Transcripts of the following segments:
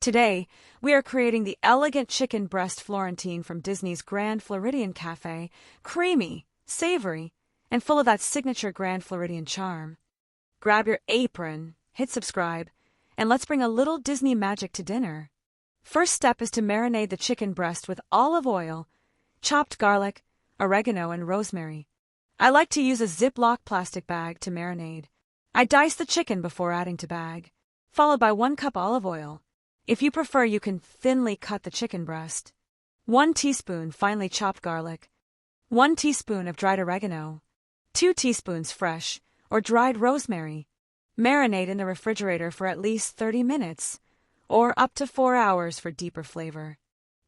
Today, we are creating the elegant chicken breast Florentine from Disney's Grand Floridian cafe, creamy, savory, and full of that signature Grand Floridian charm. Grab your apron, hit subscribe, and let's bring a little Disney magic to dinner. First step is to marinate the chicken breast with olive oil, chopped garlic, oregano, and rosemary. I like to use a Ziploc plastic bag to marinate. I dice the chicken before adding to bag, followed by 1 cup olive oil. If you prefer, you can thinly cut the chicken breast. 1 teaspoon finely chopped garlic. 1 teaspoon of dried oregano. 2 teaspoons fresh or dried rosemary. Marinate in the refrigerator for at least 30 minutes, or up to 4 hours for deeper flavor.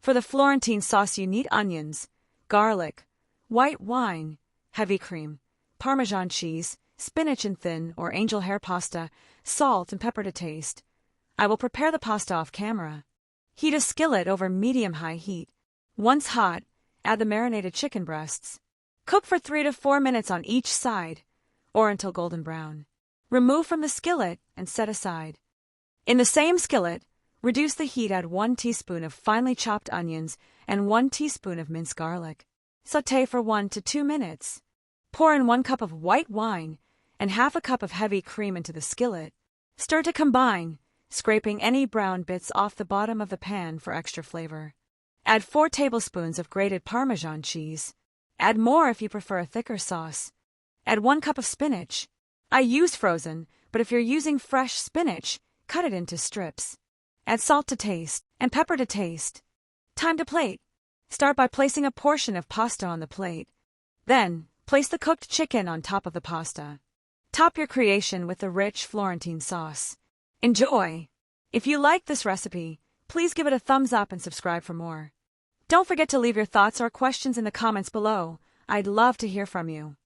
For the Florentine sauce, you need onions, garlic, white wine, heavy cream, Parmesan cheese, spinach in thin or angel hair pasta, salt and pepper to taste. I will prepare the pasta off camera. Heat a skillet over medium-high heat. Once hot, add the marinated chicken breasts. Cook for 3 to 4 minutes on each side, or until golden brown. Remove from the skillet and set aside. In the same skillet, reduce the heat, add 1 teaspoon of finely chopped onions and 1 teaspoon of minced garlic. Sauté for 1 to 2 minutes. Pour in 1 cup of white wine and half a cup of heavy cream into the skillet. Stir to combine, scraping any brown bits off the bottom of the pan for extra flavor. Add 4 tablespoons of grated Parmesan cheese. Add more if you prefer a thicker sauce. Add 1 cup of spinach. I use frozen, but if you're using fresh spinach, cut it into strips. Add salt to taste and pepper to taste. Time to plate. Start by placing a portion of pasta on the plate. Then, place the cooked chicken on top of the pasta. Top your creation with the rich Florentine sauce. Enjoy! If you like this recipe, please give it a thumbs up and subscribe for more. Don't forget to leave your thoughts or questions in the comments below. I'd love to hear from you.